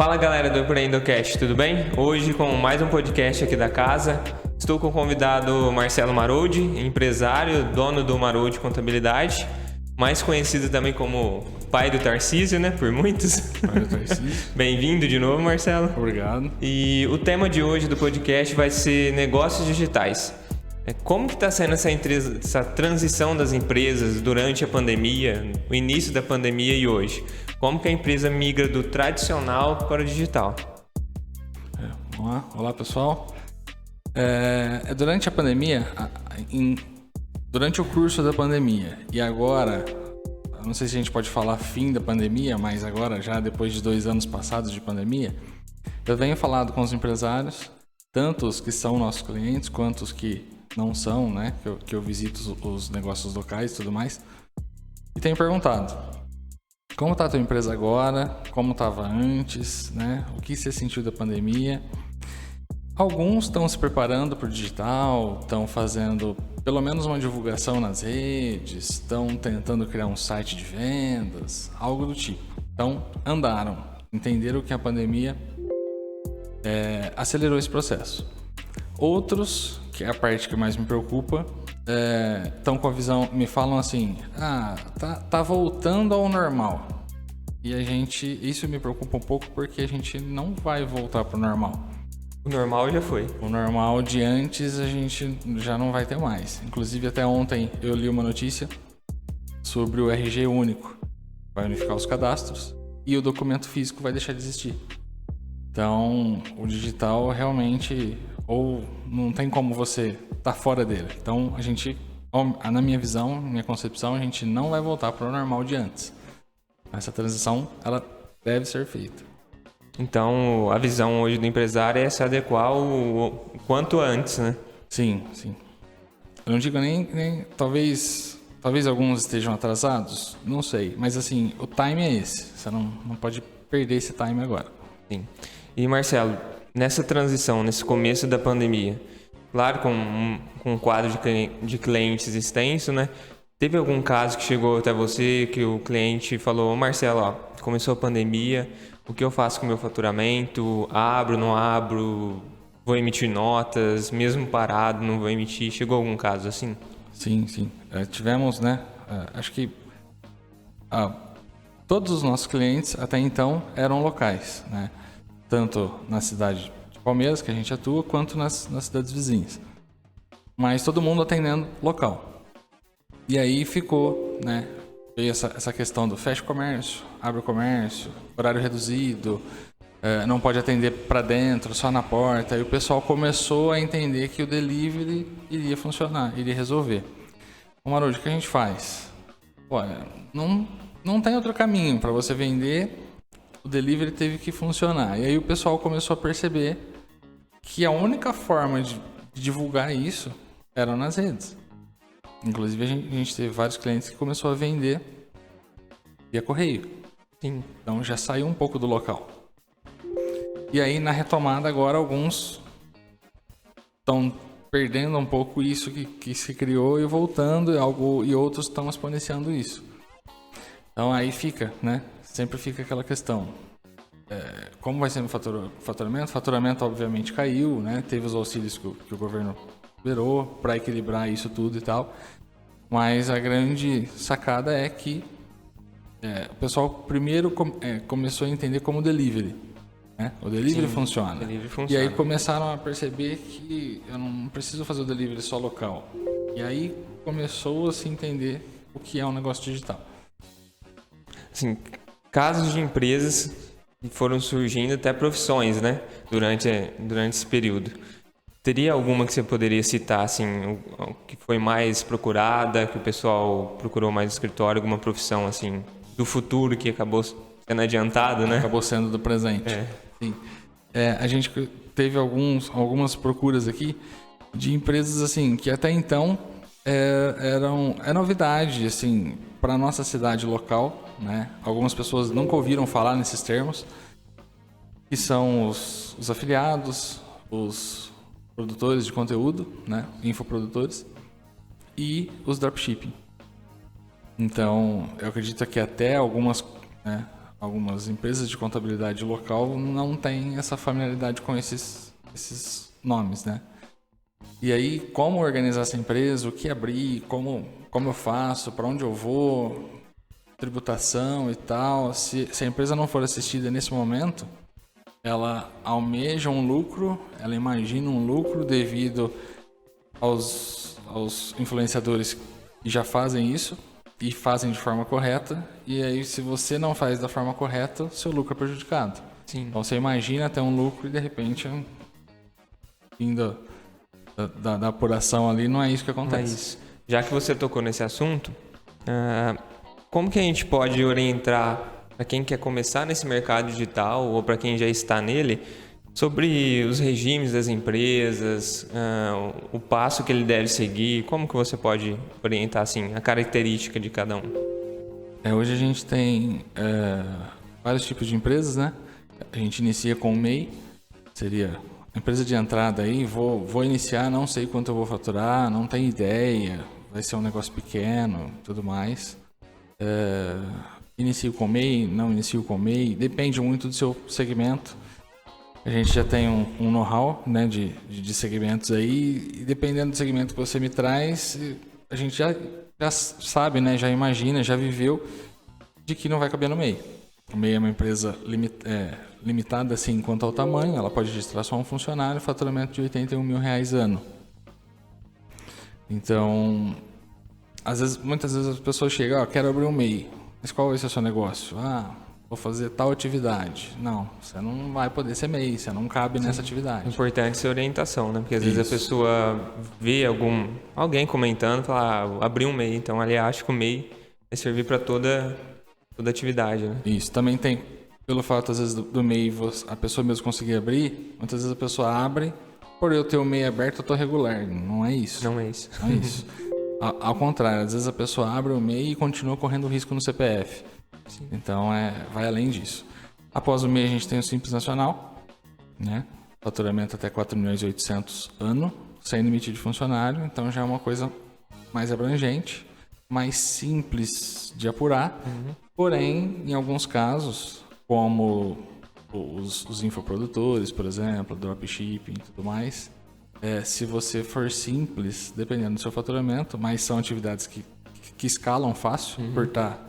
Fala galera do Empreendocast, tudo bem? Hoje com mais um podcast aqui da casa. Estou com o convidado Marcelo Maroldi, empresário, dono do Maroldi Contabilidade, mais conhecido também como pai do Tarcísio, né? Por muitos. Pai do Tarcísio. Bem-vindo de novo, Marcelo. Obrigado. E o tema de hoje do podcast vai ser negócios digitais. Como que está sendo essa transição das empresas durante a pandemia, o início da pandemia e hoje? Como que a empresa migra do tradicional para o digital? Vamos lá. Olá, pessoal. Durante a pandemia, durante o curso da pandemia e agora, não sei se a gente pode falar fim da pandemia, mas agora já depois de 2 anos passados de pandemia, eu venho falado com os empresários, tanto os que são nossos clientes quanto os que não são, né? Que eu visito os negócios locais e tudo mais. E tenho perguntado, como está a tua empresa agora? Como estava antes, né? O que você sentiu da pandemia? Alguns estão se preparando para o digital, estão fazendo pelo menos uma divulgação nas redes, estão tentando criar um site de vendas, algo do tipo. Então, andaram, entenderam que a pandemia acelerou esse processo. Outros, que é a parte que mais me preocupa, estão com a visão, me falam assim, tá voltando ao normal. E isso me preocupa um pouco porque a gente não vai voltar para o normal. O normal já foi. O normal de antes a gente já não vai ter mais. Inclusive até ontem eu li uma notícia sobre o RG único. Vai unificar os cadastros e o documento físico vai deixar de existir. Então o digital realmente, ou não tem como você estar fora dele. Então a gente, na minha visão, minha concepção, a gente não vai voltar para o normal de antes. Essa transição, ela deve ser feita. Então, a visão hoje do empresário é se adequar o quanto antes, né? Sim. Eu não digo nem talvez alguns estejam atrasados, não sei. Mas assim, o time é esse. Você não pode perder esse time agora. Sim. E Marcelo, nessa transição, nesse começo da pandemia, claro, com um quadro de clientes extenso, né? Teve algum caso que chegou até você que o cliente falou, Marcelo, começou a pandemia, o que eu faço com o meu faturamento? Abro, não abro? Vou emitir notas? Mesmo parado, não vou emitir? Chegou algum caso assim? Sim. Tivemos, né? Acho que todos os nossos clientes até então eram locais, né? Tanto na cidade de Palmeiras, que a gente atua, quanto nas cidades vizinhas. Mas todo mundo atendendo local. E aí ficou, né? Veio essa questão do fecha o comércio, abre o comércio, horário reduzido, não pode atender para dentro, só na porta. Aí o pessoal começou a entender que o delivery iria funcionar, iria resolver. Ô Maroldi, o que a gente faz? Olha, não tem outro caminho para você vender, o delivery teve que funcionar. E aí o pessoal começou a perceber que a única forma de divulgar isso era nas redes. Inclusive a gente teve vários clientes que começou a vender via correio. Sim. Então já saiu um pouco do local. E aí na retomada agora alguns estão perdendo um pouco isso que se criou e voltando e outros estão exponenciando isso. Então aí fica, né? Sempre fica aquela questão. Como vai ser o faturamento? O faturamento obviamente caiu, né? Teve os auxílios que o governo liberou para equilibrar isso tudo e tal. Mas a grande sacada é que o pessoal primeiro começou a entender como delivery. Né? O delivery funciona. E aí começaram a perceber que eu não preciso fazer o delivery só local. E aí começou a se entender o que é um negócio digital. Assim, casos de empresas que foram surgindo até profissões, né? Durante esse período. Teria alguma que você poderia citar, assim, que foi mais procurada, que o pessoal procurou mais no escritório, alguma profissão, assim, do futuro que acabou sendo adiantado, né? Acabou sendo do presente. Sim. A gente teve algumas procuras aqui de empresas, assim, que até então é novidade, assim, para a nossa cidade local, né? Algumas pessoas nunca ouviram falar nesses termos, que são os afiliados, os produtores de conteúdo, né, infoprodutores, e os dropshipping. Então, eu acredito que até algumas, né, algumas empresas de contabilidade local não têm essa familiaridade com esses nomes, né? E aí, como organizar essa empresa, o que abrir, como eu faço, para onde eu vou, tributação e tal. Se a empresa não for assistida nesse momento, ela almeja um lucro, ela imagina um lucro devido aos influenciadores que já fazem isso e fazem de forma correta. E aí, se você não faz da forma correta, seu lucro é prejudicado. Sim. Então, você imagina ter um lucro e, de repente, fim da apuração ali, não é isso que acontece. Mas, já que você tocou nesse assunto, como que a gente pode orientar para quem quer começar nesse mercado digital ou para quem já está nele sobre os regimes das empresas, o passo que ele deve seguir? Como que você pode orientar assim a característica de cada um? Hoje a gente tem vários tipos de empresas, né? A gente inicia com o MEI, seria empresa de entrada aí, vou iniciar, não sei quanto eu vou faturar, não tenho ideia, vai ser um negócio pequeno, tudo mais. Inicio com MEI, não inicio com MEI, depende muito do seu segmento. A gente já tem um know-how, né, de segmentos aí, e dependendo do segmento que você me traz, a gente já sabe, né, já imagina, já viveu de que não vai caber no MEI. O MEI é uma empresa limitada assim quanto ao tamanho, ela pode registrar só um funcionário, faturamento de R$81 mil ano. Então, muitas vezes as pessoas chegam, quero abrir um MEI, mas qual vai ser o seu negócio? Vou fazer tal atividade. Não, você não vai poder ser MEI, você não cabe nessa atividade. Importante ser orientação, né? Porque às vezes a pessoa vê alguém comentando, fala, abri um MEI, então ali acha que o MEI vai servir para toda atividade, né? Isso, também tem, pelo fato às vezes do MEI a pessoa mesmo conseguir abrir, muitas vezes a pessoa abre, por eu ter o MEI aberto eu tô regular. Não é isso. Não é isso. Não é isso. Ao contrário, às vezes a pessoa abre o MEI e continua correndo risco no CPF. Sim. Então vai além disso. Após o MEI a gente tem o Simples Nacional, né? Faturamento até 4.800.000 ano, sem limite de funcionário, então já é uma coisa mais abrangente, mais simples de apurar. Porém, em alguns casos, como os infoprodutores, por exemplo, dropshipping e tudo mais, se você for simples, dependendo do seu faturamento, mas são atividades que escalam fácil, por estar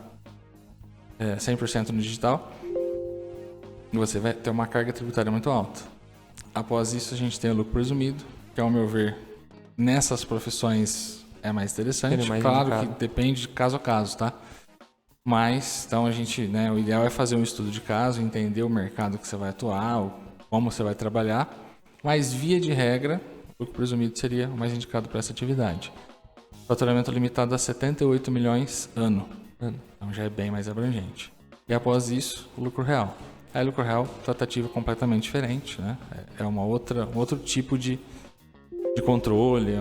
100% no digital, você vai ter uma carga tributária muito alta. Após isso, a gente tem o lucro presumido, que, ao meu ver, nessas profissões é mais interessante. Claro que depende de caso a caso, tá? Mas, então, a gente, o ideal é fazer um estudo de caso, entender o mercado que você vai atuar, como você vai trabalhar, mas, via de regra, o lucro presumido seria o mais indicado para essa atividade. Faturamento limitado a 78 milhões ano. Então já é bem mais abrangente. E após isso, o lucro real. Aí, lucro real, tratativa completamente diferente, né? É um outro tipo de controle,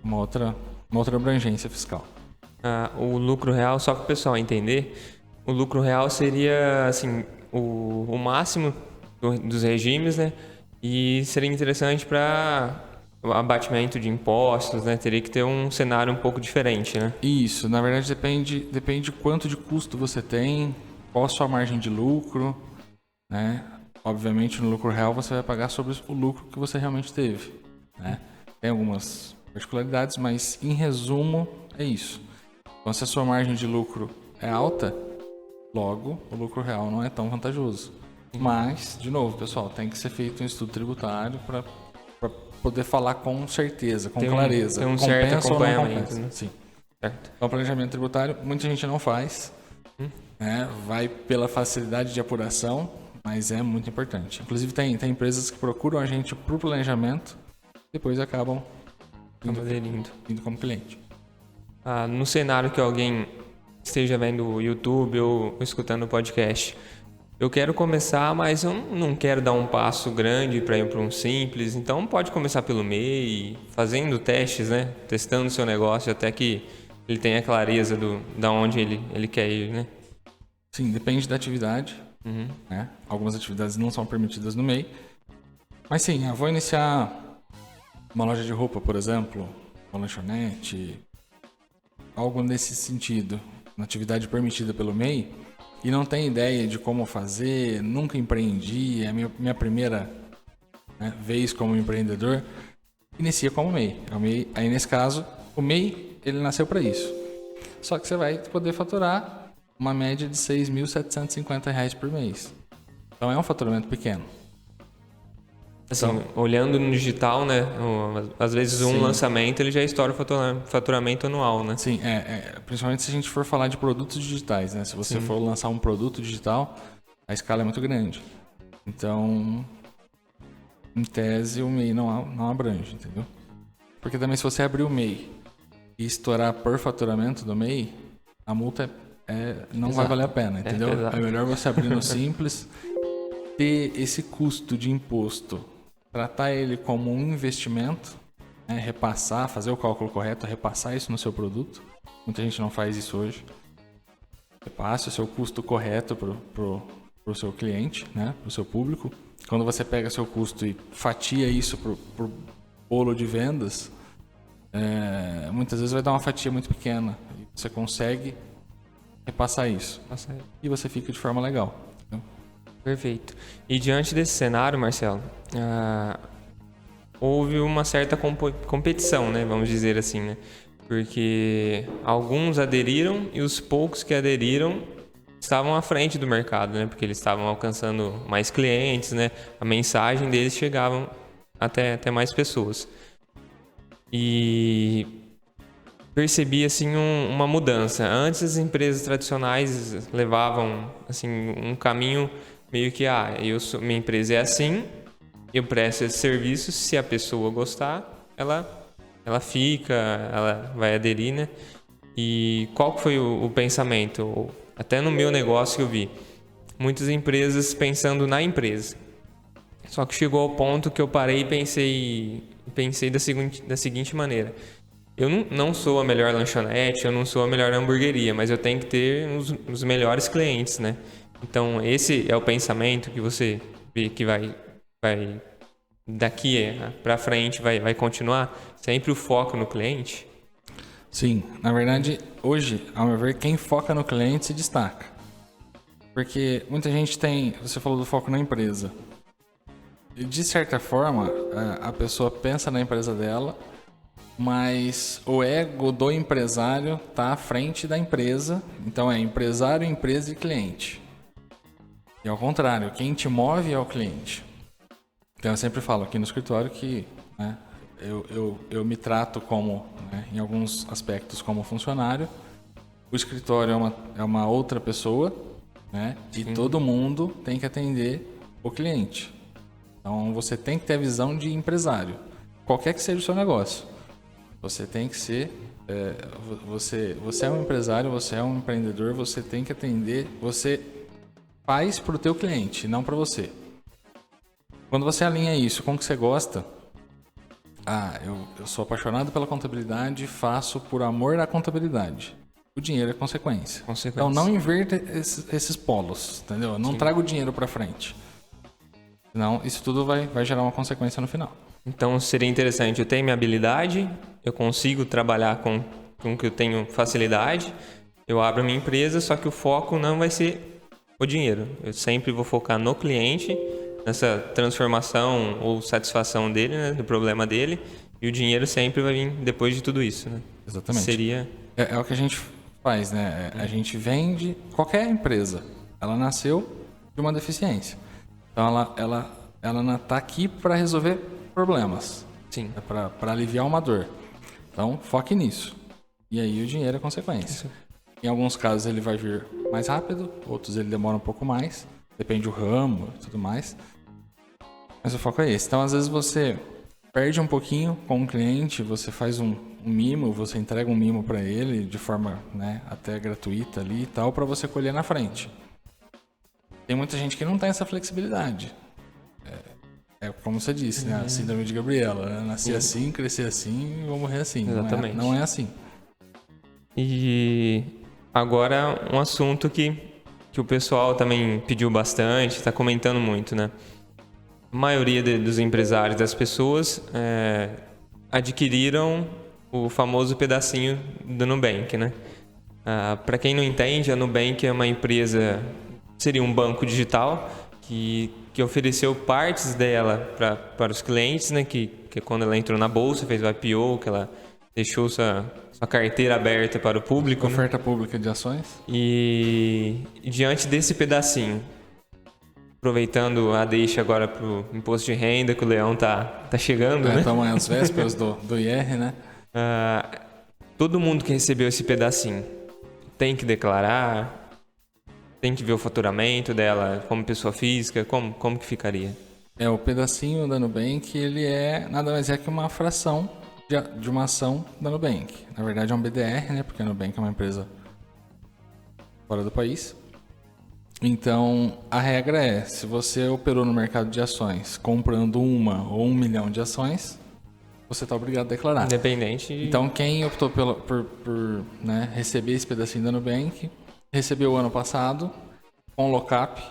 uma outra abrangência fiscal. O lucro real, só para o pessoal entender, o lucro real seria assim, o máximo dos regimes, né? E seria interessante para o abatimento de impostos, né? Teria que ter um cenário um pouco diferente, né? Isso, na verdade depende quanto de custo você tem, qual a sua margem de lucro, né? Obviamente no lucro real você vai pagar sobre o lucro que você realmente teve, né? Tem algumas particularidades, mas em resumo é isso. Então, se a sua margem de lucro é alta, logo o lucro real não é tão vantajoso. Mas, de novo, pessoal, tem que ser feito um estudo tributário para poder falar com certeza, com clareza. Tem um certo acompanhamento, né? Sim. Certo. Então, planejamento tributário, muita gente não faz, né? Vai pela facilidade de apuração, mas é muito importante. Inclusive, tem empresas que procuram a gente para o planejamento, depois acabam indo como cliente. No cenário que alguém esteja vendo o YouTube ou escutando o podcast, eu quero começar, mas eu não quero dar um passo grande para ir para um simples, então pode começar pelo MEI, fazendo testes, né? Testando o seu negócio até que ele tenha clareza da onde ele quer ir, né? Sim, depende da atividade. Né? Algumas atividades não são permitidas no MEI. Mas sim, eu vou iniciar uma loja de roupa, por exemplo, uma lanchonete, algo nesse sentido, uma atividade permitida pelo MEI. e não tem ideia de como fazer, nunca empreendi, é a minha primeira, né, vez como empreendedor, inicia como MEI. Aí nesse caso, o MEI ele nasceu para isso. Só que você vai poder faturar uma média de R$ 6.750 por mês. Então é um faturamento pequeno. Assim, olhando no digital, né? Às vezes um lançamento ele já estoura o faturamento anual, né? Sim, principalmente se a gente for falar de produtos digitais, né? Se você for lançar um produto digital, a escala é muito grande. Então, em tese, o MEI não abrange, entendeu? Porque também se você abrir o MEI e estourar por faturamento do MEI, a multa não vai valer a pena, entendeu? É melhor você abrir no simples, ter esse custo de imposto, tratar ele como um investimento, né? Repassar, fazer o cálculo correto, repassar isso no seu produto. Muita gente não faz isso hoje. Repasse o seu custo correto pro seu cliente, né? Pro seu público. Quando você pega seu custo e fatia isso pro bolo de vendas, muitas vezes vai dar uma fatia muito pequena. E você consegue repassar isso. E você fica de forma legal. Perfeito. E diante desse cenário, Marcelo, houve uma certa competição, né? Vamos dizer assim, né? Porque alguns aderiram e os poucos que aderiram estavam à frente do mercado, né? Porque eles estavam alcançando mais clientes, né? A mensagem deles chegava até mais pessoas. E percebi assim uma mudança. Antes as empresas tradicionais levavam assim um caminho meio que minha empresa é assim, eu presto esse serviço, se a pessoa gostar, ela fica, ela vai aderir, né? E qual foi o pensamento? Até no meu negócio que eu vi, muitas empresas pensando na empresa. Só que chegou ao ponto que eu parei e pensei da seguinte maneira: eu não sou a melhor lanchonete, eu não sou a melhor hamburgueria, mas eu tenho que ter os melhores clientes, né? Então, esse é o pensamento que você vê que vai daqui para frente vai continuar? Sempre o foco no cliente? Sim, na verdade, hoje, ao meu ver, quem foca no cliente se destaca. Porque muita gente você falou do foco na empresa. E de certa forma, a pessoa pensa na empresa dela, mas o ego do empresário está à frente da empresa. Então é empresário, empresa e cliente. E ao contrário, quem te move é o cliente. Então eu sempre falo aqui no escritório que, né, eu me trato como, né, em alguns aspectos, como funcionário. O escritório é uma outra pessoa, né, e todo mundo tem que atender o cliente. Então você tem que ter a visão de empresário, qualquer que seja o seu negócio. Você tem que ser, você é um empresário, você é um empreendedor, você tem que atender, você faz para o teu cliente, não para você. Quando você alinha isso com o que você gosta, eu sou apaixonado pela contabilidade, faço por amor à contabilidade. O dinheiro é consequência. Então não inverta esses polos, entendeu? Eu não trago o dinheiro para frente. Senão isso tudo vai gerar uma consequência no final. Então seria interessante, eu tenho minha habilidade, eu consigo trabalhar com que eu tenho facilidade, eu abro a minha empresa, só que o foco não vai ser o dinheiro. Eu sempre vou focar no cliente, nessa transformação ou satisfação dele, né, do problema dele, e o dinheiro sempre vai vir depois de tudo isso, né? Exatamente. Seria... É o que a gente faz, né? A gente vende qualquer empresa. Ela nasceu de uma deficiência. Então ela está aqui para resolver problemas. Sim. Para aliviar uma dor. Então foque nisso. E aí o dinheiro é consequência. Em alguns casos ele vai vir mais rápido, outros ele demora um pouco mais. Depende do ramo e tudo mais. Mas o foco é esse. Então às vezes você perde um pouquinho com o cliente, você faz um mimo, você entrega um mimo para ele de forma, né, até gratuita ali e tal, para você colher na frente. Tem muita gente que não tem essa flexibilidade. É como você disse, né? A síndrome de Gabriela. Né? Nasci assim, cresci assim e vou morrer assim. Exatamente. Não é assim. E agora um assunto que o pessoal também pediu bastante, está comentando muito, né? A maioria dos empresários, das pessoas, adquiriram o famoso pedacinho do Nubank, né? Para quem não entende, a Nubank é uma empresa, seria um banco digital que ofereceu partes dela para os clientes, né? Que quando ela entrou na bolsa, fez o IPO, que ela deixou sua carteira aberta para o público. Oferta pública de ações. E diante desse pedacinho, aproveitando a deixa agora para o imposto de renda, que o Leão tá chegando, né? Estamos às vésperas do IR, né? Todo mundo que recebeu esse pedacinho tem que declarar, tem que ver o faturamento dela como pessoa física, como que ficaria? O pedacinho da Nubank, ele nada mais é que uma fração de uma ação da Nubank. Na verdade é um BDR, né? Porque a Nubank é uma empresa fora do país. Então, a regra é, se você operou no mercado de ações comprando 1 ou 1 milhão de ações, você está obrigado a declarar. Independente. Então, quem optou por né, receber esse pedacinho da Nubank, recebeu o ano passado com lockup.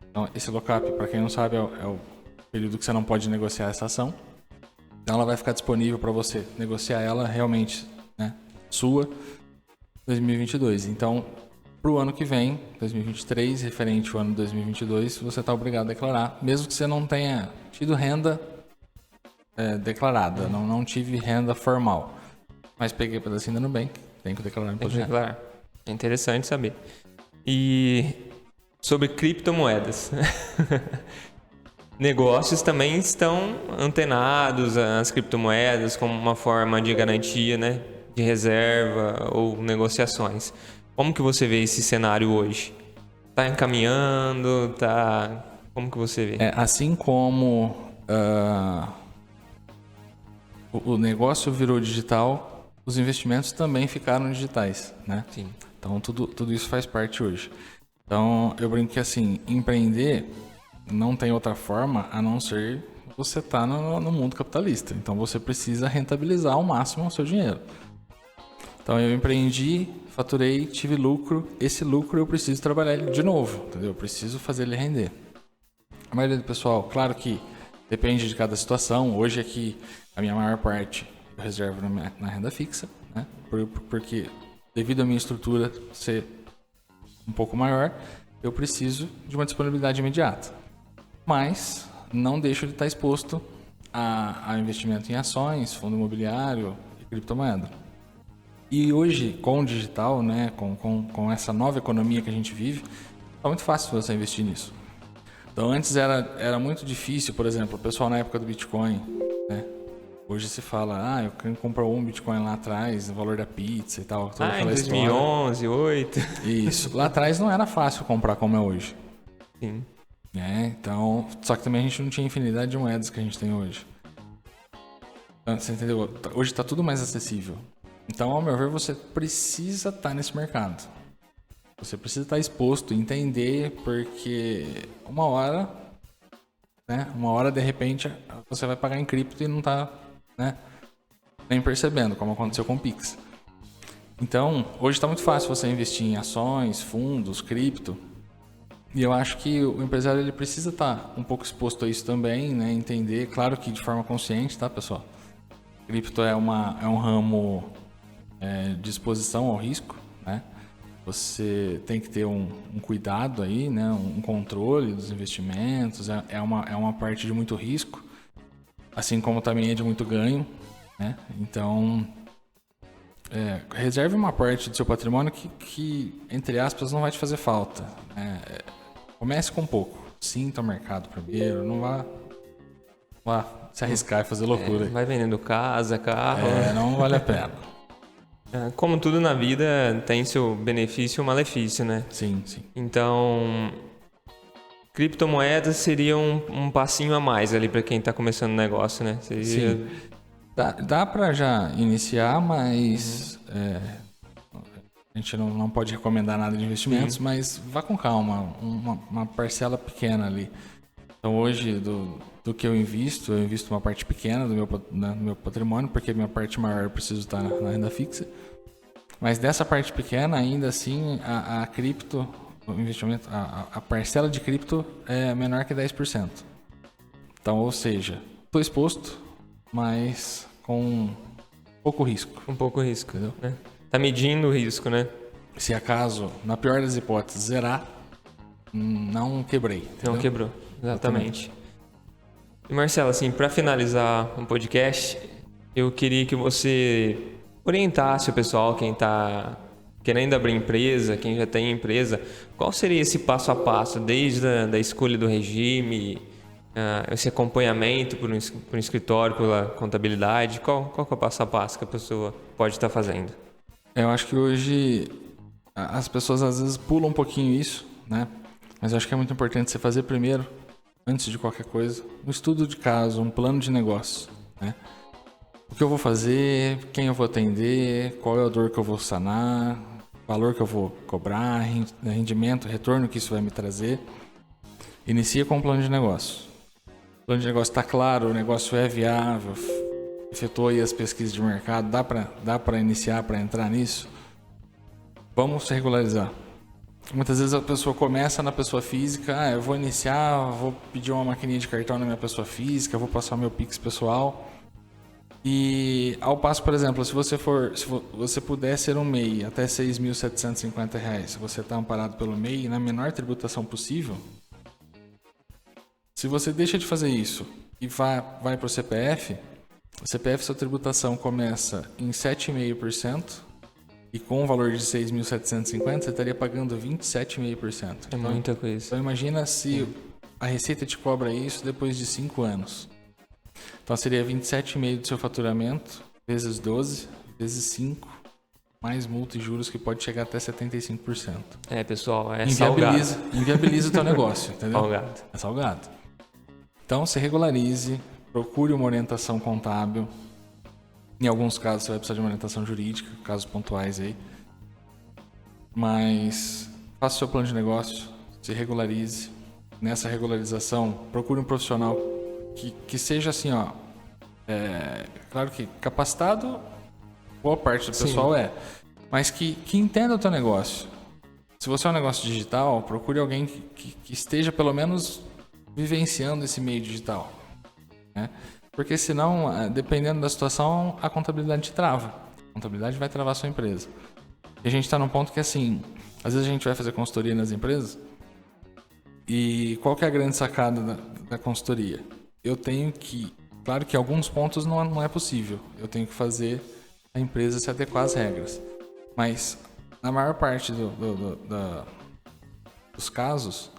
Então, esse lockup, para quem não sabe, é o período que você não pode negociar essa ação. Então, ela vai ficar disponível para você negociar ela realmente, né, sua, 2022. Então, para o ano que vem, 2023, referente ao ano 2022, você está obrigado a declarar, mesmo que você não tenha tido renda declarada, não tive renda formal, mas peguei pedacinho da Nubank, tem que declarar imposto de renda. Declarar. É interessante saber. E sobre criptomoedas. Negócios também estão antenados às criptomoedas como uma forma de garantia, né, de reserva ou negociações. Como que você vê esse cenário hoje? Está encaminhando? Como que você vê? Assim como o negócio virou digital, os investimentos também ficaram digitais, né? Sim. Então tudo isso faz parte hoje. Então eu brinco que assim, empreender não tem outra forma a não ser você estar no mundo capitalista. Então você precisa rentabilizar ao máximo o seu dinheiro. Então eu empreendi, faturei, tive lucro. Esse lucro eu preciso trabalhar ele de novo, entendeu? Eu preciso fazer ele render. A maioria do pessoal, claro que depende de cada situação. Hoje aqui a minha maior parte eu reservo na renda fixa, né? Porque devido à minha estrutura ser um pouco maior, eu preciso de uma disponibilidade imediata. Mas não deixo de estar exposto a investimento em ações, fundo imobiliário e criptomoeda. E hoje, com o digital, né, com essa nova economia que a gente vive, é muito fácil você investir nisso. Então, antes era muito difícil, por exemplo, o pessoal na época do Bitcoin, né? Hoje se fala, eu quero comprar um Bitcoin lá atrás, o valor da pizza e tal. Em 2011, 2008. Isso. Lá atrás não era fácil comprar como é hoje. Sim. Então, só que também a gente não tinha infinidade de moedas que a gente tem hoje. Você entendeu? Hoje está tudo mais acessível. Então, ao meu ver, você precisa estar nesse mercado. Você precisa estar exposto, entender, porque uma hora, de repente, você vai pagar em cripto e não está, né, nem percebendo, como aconteceu com o Pix. Então, hoje está muito fácil você investir em ações, fundos, cripto. E eu acho que o empresário ele precisa estar um pouco exposto a isso também, né? Entender, claro que de forma consciente, tá, pessoal? Cripto é um ramo de exposição ao risco, né? Você tem que ter um cuidado aí, né? Um controle dos investimentos. É uma parte de muito risco, assim como também é de muito ganho, né? Então, reserve uma parte do seu patrimônio que, entre aspas, não vai te fazer falta, né? Comece com pouco. Sinta o mercado primeiro. Não vá se arriscar e fazer loucura. Vai vendendo casa, carro. Não vale a pena. Como tudo na vida, tem seu benefício e malefício, né? Sim, sim. Então, criptomoedas seria um passinho a mais ali para quem está começando o negócio, né? Sim. Dá para já iniciar, mas... a gente não pode recomendar nada de investimentos, mas vá com calma, uma parcela pequena ali. Então hoje, do que eu invisto uma parte pequena do meu patrimônio, porque a minha parte maior eu preciso estar na renda fixa. Mas dessa parte pequena, ainda assim, a cripto, o investimento, a parcela de cripto é menor que 10%. Então, ou seja, estou exposto, mas com pouco risco. Um pouco risco, entendeu? Tá medindo o risco, né? se acaso, na pior das hipóteses, zerar, não quebrei. Entendeu? Não quebrou, exatamente. E Marcelo, assim, para finalizar o podcast, eu queria que você orientasse o pessoal, quem está querendo abrir empresa, quem já tem empresa, qual seria esse passo a passo, desde a escolha do regime, esse acompanhamento por um escritório, pela contabilidade, qual que é o passo a passo que a pessoa pode estar fazendo? Eu acho que hoje as pessoas às vezes pulam um pouquinho isso, né? Mas eu acho que é muito importante você fazer primeiro, antes de qualquer coisa, um estudo de caso, um plano de negócio, né? O que eu vou fazer, quem eu vou atender, qual é a dor que eu vou sanar, valor que eu vou cobrar, rendimento, retorno que isso vai me trazer. Inicia com um plano de negócio. O plano de negócio está claro, o negócio é viável, efetuou aí as pesquisas de mercado, dá para iniciar, para entrar nisso? Vamos se regularizar. Muitas vezes a pessoa começa na pessoa física, eu vou iniciar, vou pedir uma maquininha de cartão na minha pessoa física, vou passar o meu Pix pessoal. E ao passo, por exemplo, se você puder ser um MEI até R$ 6.750, se você está amparado pelo MEI na menor tributação possível, se você deixa de fazer isso e vai para o CPF sua tributação começa em 7,5%. E com um valor de 6.750, você estaria pagando 27,5%. É muita coisa. Então imagina se a Receita te cobra isso depois de 5 anos. Então seria 27,5% do seu faturamento, vezes 12, vezes 5, mais multa e juros que pode chegar até 75%. Pessoal, salgado. Inviabiliza o teu negócio, entendeu? Salgado. É salgado. Então se regularize, procure uma orientação contábil. Em alguns casos você vai precisar de uma orientação jurídica, casos pontuais aí. Mas faça o seu plano de negócio, se regularize. Nessa regularização, procure um profissional que seja assim, claro que capacitado, boa parte do pessoal mas que entenda o teu negócio. Se você é um negócio digital, procure alguém que esteja pelo menos vivenciando esse meio digital, né? Porque senão, dependendo da situação, a contabilidade te trava. A contabilidade vai travar a sua empresa. E a gente está num ponto que, assim, às vezes a gente vai fazer consultoria nas empresas e qual que é a grande sacada da consultoria? Eu tenho que... Claro que em alguns pontos não é possível. Eu tenho que fazer a empresa se adequar às regras. Mas, na maior parte dos casos,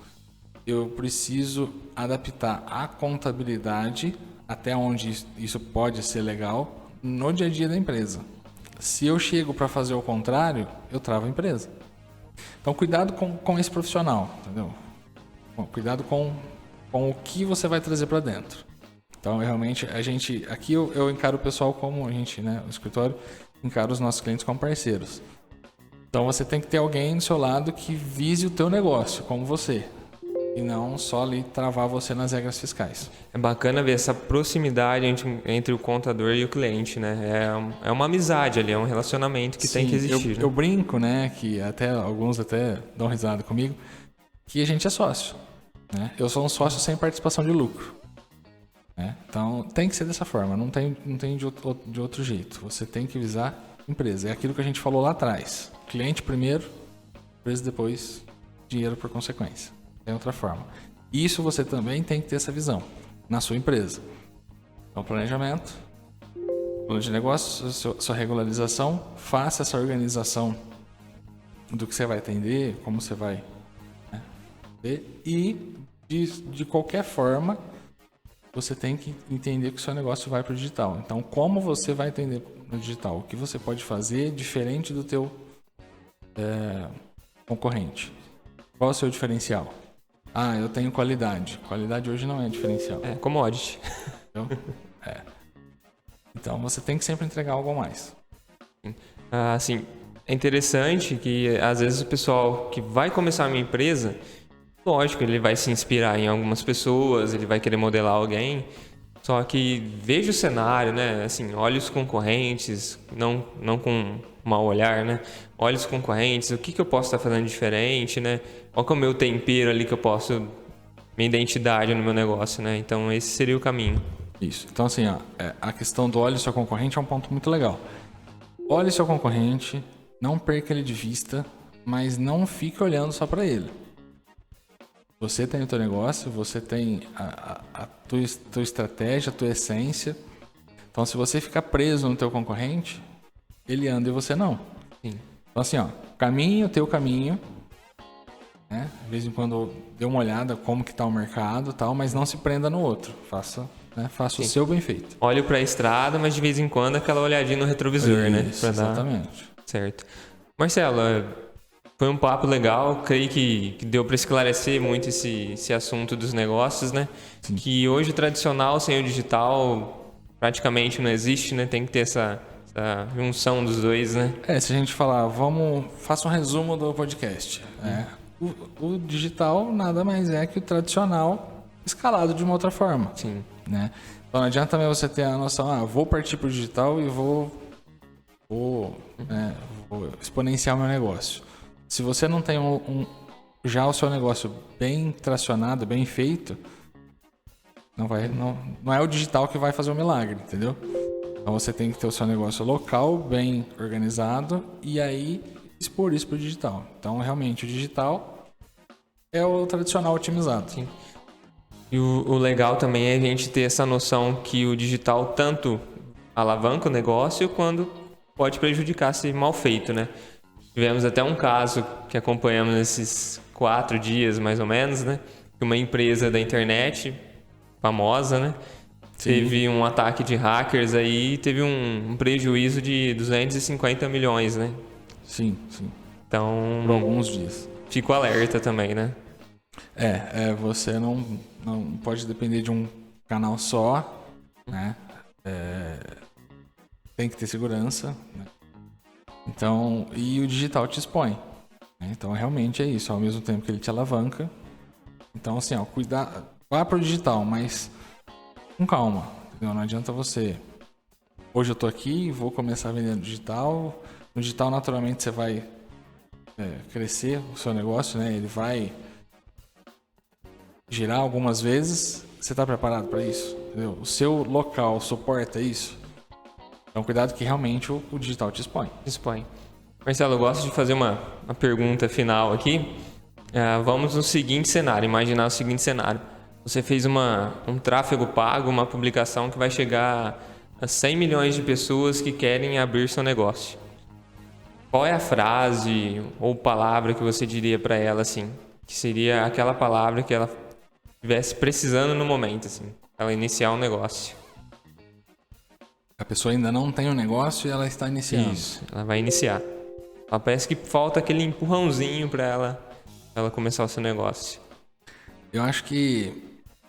eu preciso adaptar a contabilidade até onde isso pode ser legal no dia a dia da empresa. Se eu chego para fazer o contrário, eu travo a empresa. Então, cuidado com esse profissional, entendeu? Cuidado com o que você vai trazer para dentro. Então, realmente, aqui eu encaro o pessoal como a gente, né, o escritório, encara os nossos clientes como parceiros. Então, você tem que ter alguém do seu lado que vise o teu negócio, como você. E não só ali travar você nas regras fiscais. É bacana ver essa proximidade entre o contador e o cliente, né? É uma amizade ali, é um relacionamento que tem que existir. Eu brinco, né, que alguns até dão risada comigo, que a gente é sócio, né? Eu sou um sócio sem participação de lucro, né? Então tem que ser dessa forma, não tem de outro jeito. Você tem que visar empresa. É aquilo que a gente falou lá atrás. Cliente primeiro, empresa depois, dinheiro por consequência. Tem outra forma. Isso você também tem que ter essa visão na sua empresa. Então, planejamento, plano de negócio, sua regularização, faça essa organização do que você vai atender, como você vai, né, ver. E, de qualquer forma, você tem que entender que o seu negócio vai para o digital. Então, como você vai atender no digital? O que você pode fazer diferente do teu concorrente? Qual é o seu diferencial? Eu tenho qualidade. Qualidade hoje não é diferencial. É commodity. Então você tem que sempre entregar algo a mais. Assim, é interessante que às vezes o pessoal que vai começar uma empresa, lógico, ele vai se inspirar em algumas pessoas, ele vai querer modelar alguém, só que veja o cenário, né? Assim, olhe os concorrentes, não com mau olhar, né? Olhe os concorrentes, o que eu posso estar fazendo diferente, né? Qual que é o meu tempero ali que eu posso, minha identidade no meu negócio, né? Então esse seria o caminho. Isso. Então assim, a questão do olhe seu concorrente é um ponto muito legal. Olhe seu concorrente, não perca ele de vista, mas não fique olhando só para ele. Você tem o teu negócio, você tem a tua estratégia, a tua essência. Então, se você ficar preso no teu concorrente, ele anda e você não. Sim. Então, assim, ó, caminhe o teu caminho, né? De vez em quando dê uma olhada como que tá o mercado e tal, mas não se prenda no outro. Faça o seu bem feito. Olhe para a estrada, mas de vez em quando aquela olhadinha no retrovisor, né? Isso, exatamente. Certo. Marcelo, foi um papo legal, creio que deu para esclarecer muito esse assunto dos negócios, né? Sim. Que hoje o tradicional sem o digital praticamente não existe, né? Tem que ter essa junção dos dois, né? Se a gente falar, faça um resumo do podcast. O digital nada mais é que o tradicional escalado de uma outra forma. Sim. Né? Então não adianta também você ter a noção, vou partir para o digital e vou exponenciar o meu negócio. Se você não tem já o seu negócio bem tracionado, bem feito, não é o digital que vai fazer o milagre, entendeu? Então você tem que ter o seu negócio local, bem organizado, e aí expor isso para o digital. Então realmente o digital é o tradicional otimizado. Sim. E o legal também é a gente ter essa noção que o digital tanto alavanca o negócio quanto pode prejudicar se mal feito, né? Tivemos até um caso que acompanhamos nesses 4 dias, mais ou menos, né? Que uma empresa da internet, famosa, né? Sim. Teve um ataque de hackers aí e teve um prejuízo de 250 milhões, né? Sim, sim. Então... Por alguns dias. Fico alerta também, né? Você não pode depender de um canal só, né? Tem que ter segurança, né? Então, e o digital te expõe, né? Então realmente é isso, ao mesmo tempo que ele te alavanca. Então assim, cuidar, vá para o digital, mas com calma, entendeu? Não adianta você, hoje eu tô aqui, vou começar a vender no digital. No digital naturalmente você vai crescer o seu negócio, né? Ele vai girar algumas vezes. Você está preparado para isso? Entendeu? O seu local suporta isso? Então, cuidado que realmente o digital te expõe. Marcelo, eu gosto de fazer uma pergunta final aqui. Vamos no seguinte cenário, imaginar o seguinte cenário. Você fez um tráfego pago, uma publicação que vai chegar a 100 milhões de pessoas que querem abrir seu negócio. Qual é a frase ou palavra que você diria para ela, assim? Que seria aquela palavra que ela estivesse precisando no momento, assim, ela iniciar um negócio. A pessoa ainda não tem um negócio e ela está iniciando. Isso, ela vai iniciar. Ela parece que falta aquele empurrãozinho para ela começar o seu negócio. Eu acho que,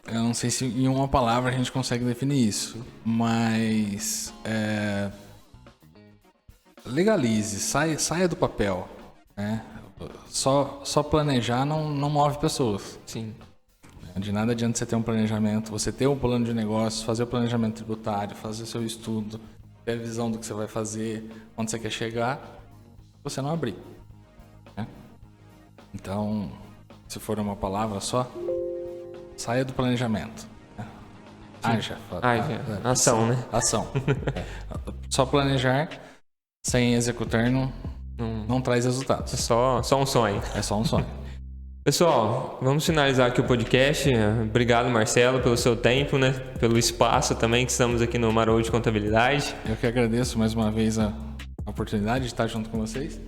eu não sei se em uma palavra a gente consegue definir isso, mas legalize, saia do papel, né? Só planejar não move pessoas. Sim. De nada adianta você ter um planejamento, você ter um plano de negócio, fazer o planejamento tributário, fazer seu estudo, ter a visão do que você vai fazer, onde você quer chegar, você não abrir, né? Então, se for uma palavra só, saia do planejamento, né? Haja. Ação, né? Ação. Só planejar sem executar não traz resultados. É só um sonho. É só um sonho. Pessoal, vamos finalizar aqui o podcast. Obrigado, Marcelo, pelo seu tempo, né? Pelo espaço também que estamos aqui no Marold Contabilidade. Eu que agradeço mais uma vez a oportunidade de estar junto com vocês.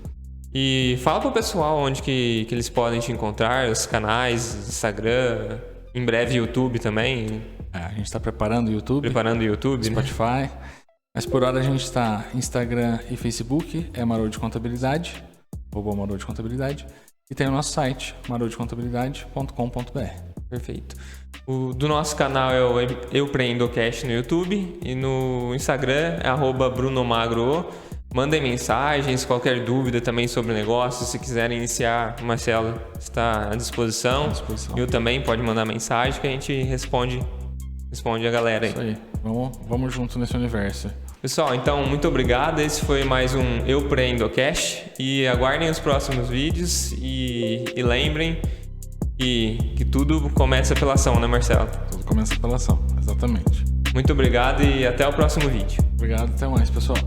E fala pro pessoal onde que eles podem te encontrar, os canais, Instagram, em breve YouTube também. A gente está preparando o YouTube. Spotify. Né? Mas por hora a gente está Instagram e Facebook, Marold Contabilidade, @Marold Contabilidade. E tem o nosso site, maroldcontabilidade.com.br. Perfeito. Do nosso canal é o Eu Empreendocast no YouTube e no Instagram é @BrunoMagro. Mandem mensagens, qualquer dúvida também sobre o negócio. Se quiserem iniciar, o Marcelo está à disposição. Eu também, pode mandar mensagem que a gente responde a galera aí. Isso aí. Vamos junto nesse universo. Pessoal, então, muito obrigado. Esse foi mais um Eu Empreendocast. E aguardem os próximos vídeos e lembrem que tudo começa pela ação, né, Marcelo? Tudo começa pela ação, exatamente. Muito obrigado e até o próximo vídeo. Obrigado, até mais, pessoal.